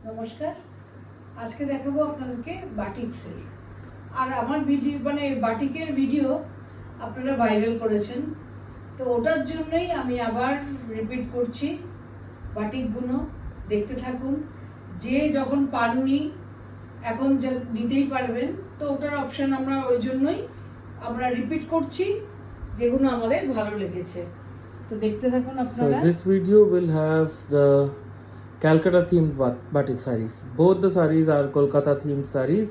নমস্কার। আজকে দেখাবো আপনাদেরকে বাটিক সিল্ক। আর আমার ভিডিও বাটিকের ভিডিও আপনারা ভাইরাল করেছেন, তো ওটার জন্যই আমি আবার রিপিট করছি। বাটিকগুলো দেখতে থাকুন, যে যখন পাননি এখন যা নিতেই পারবেন, তো ওটার অপশন আমরা ওই জন্যই আমরা রিপিট করছি যেগুলো আমাদের ভালো লেগেছে। তো দেখতে থাকুন আপনারা। So this video will have the Calcutta themed batik sarees. Both the sarees are Kolkata themed sarees.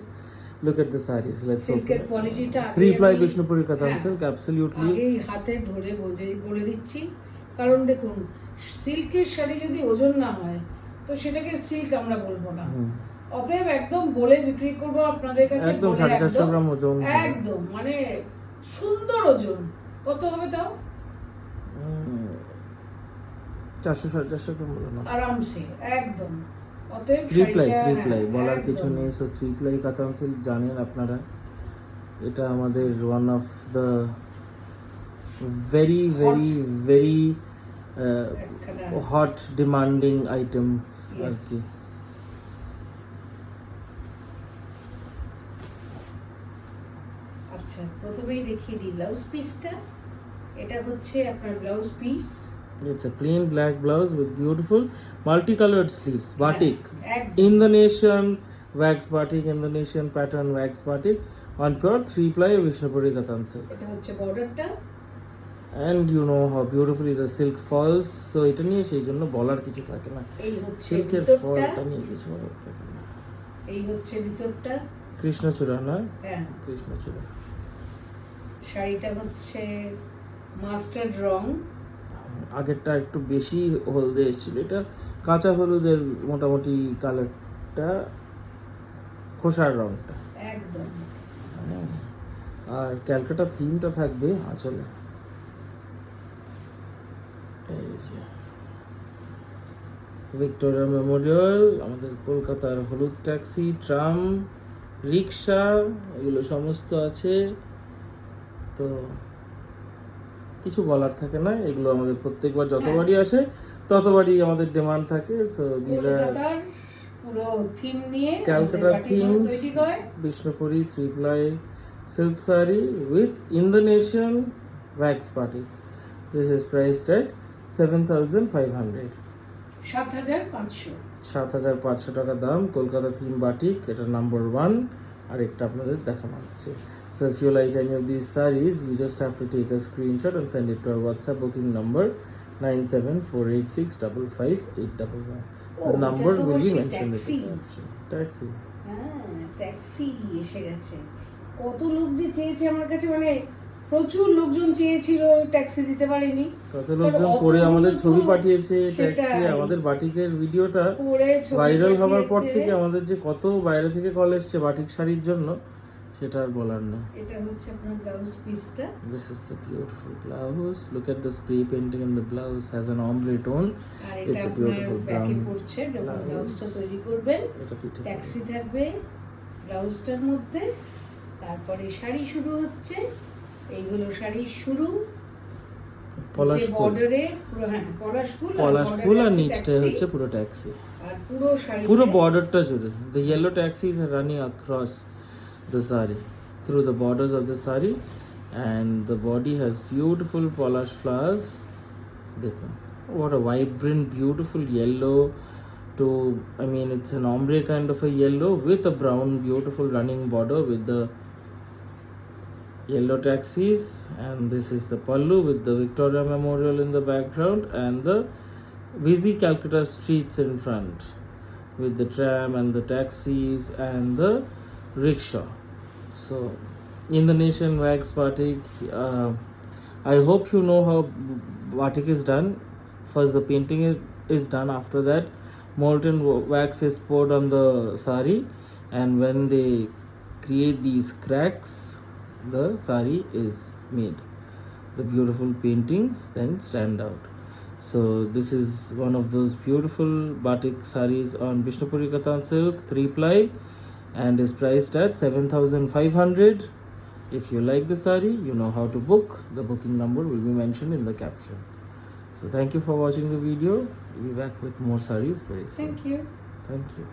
Look at the sarees. Let's সিল্কের open. কোয়ালিটিটা Three ply Vishnupuri Kathan silk, absolutely. আগেই হাতে ধরে বলে দিচ্ছি, কারণ দেখুন সিল্কের শাড়ি যদি ওজন না হয় তো সেটাকে সিল্ক আমরা বলবো না। অতএব একদম বলে বিক্রি করবো আপনাদের কাছে, একদম 450 গ্রাম ওজন, একদম মানে সুন্দর ওজন। কত হবে তাও? 400 গ্রাম বলো না, আরামসে একদম। অতএব three ply বলার কিছু নেই। সো 3 ply কাতান সিল্ক জানেন আপনারা, এটা আমাদের one of the very hot demanding items আর কি। আচ্ছা, প্রথমেই দেখিয়ে দিই ব্লাউজ পিসটা। এটা হচ্ছে আপনার blouse piece. It's a plain black blouse with beautiful multicolored sleeves. Batik, Indonesian wax batik, Indonesian pattern wax batik on pure 3 ply Vishnupuri Kathan silk. এটা হচ্ছে বর্ডারটা। And you know how beautifully the silk falls. So এটা নিয়ে সেই জন্য বলার কিছু থাকে না। এই হচ্ছে সিল্কের ভিতরটা, ফলটা নিয়ে কিছু বলার থাকে না। এই হচ্ছে ভিতরটা। কৃষ্ণচূড়া না? হ্যাঁ, কৃষ্ণচূড়া। শাড়িটা হচ্ছে মাস্টার্ড রং। আগেরটা একটু বেশি হলদে এসেছিল, এটা কাঁচা হলুদের মোটামুটি কালারটা, খোসার রংটা একদম। আর ক্যালকাটা থিমটা থাকবে আঁচলে। এই যে ভিক্টোরিয়া মেমোরিয়াল, আমাদের কলকাতার হলুদ ট্যাক্সি, ট্রাম, রিক্সা, এগুলো সমস্ত আছে। তো কিছু বলার থাকে না, এগুলো আমাদের প্রত্যেকবার যতবারই আসে ততবারই আমাদের ডিমান্ড থাকে। সো দিস আর পুরো থিম নিয়ে ক্যালকাটা থিম তৈরি হয়। Vishnupuri 3 ply silk saree with Indonesian wax batik. This is priced at 7,500. 7,500 টাকা দাম। কলকাতা থিম বাটিক, এটা নাম্বার 1। আর একটা আপনাদের দেখানো হচ্ছে। So if you like any of these sarees, you just have to take a screenshot and send it to our WhatsApp booking number 9748655811. The number will be mentioned in the caption. Taxi. হ্যাঁ, taxi এসে গেছে। কত লোক যে চেয়েছে আমার কাছে, মানে প্রচুর লোকজন চেয়েছিল, ট্যাক্সি দিতে পারিনি। কত লোকজন পরে আমাদের ছবি পাঠিয়েছে ট্যাক্সি। আমাদের বাটিকের ভিডিওটা ভাইরাল হওয়ার পর থেকে আমাদের যে কত বাইরে থেকে কল এসছে বাটিক শাড়ির জন্য, সেটা আর বলার না। এটা হচ্ছে আপনার ব্লাউজ পিসটা। This is the beautiful blouse. Look at the spray painting in the blouse, has an ombre tone. It's a beautiful brown. পড়ছে যখন ব্লাউজটা তৈরি করবেন, ট্যাক্সি থাকবে ব্লাউজটার মধ্যে। তারপরে শাড়ি শুরু হচ্ছে, এইগুলো শাড়ি শুরু। পলাশ বর্ডারে পুরো, হ্যাঁ পলাশ ফুল আর নিচটা হচ্ছে পুরো ট্যাক্সি। আর পুরো শাড়ি পুরো বর্ডারটা জুড়ে the yellow taxis are running across the saree through the borders of the saree, and the body has beautiful polish flowers. Dekho what a vibrant beautiful yellow to, I mean it's an ombre kind of a yellow with a brown beautiful running border with the yellow taxis. And this is the pallu with the Victoria Memorial in the background and the busy Calcutta streets in front with the tram and the taxis and the rickshaw. So Indonesian wax batik, I hope you know how batik is done. First the painting is done, after that molten wax is poured on the sari, and when they create these cracks the sari is made. The beautiful paintings then stand out. So this is one of those beautiful batik sarees on Vishnupuri Kathan silk 3 ply and is priced at 7,500. If you like the saree, you know how to book. The booking number will be mentioned in the caption. So thank you for watching the video. We'll be back with more sarees very soon. Thank you. Thank you.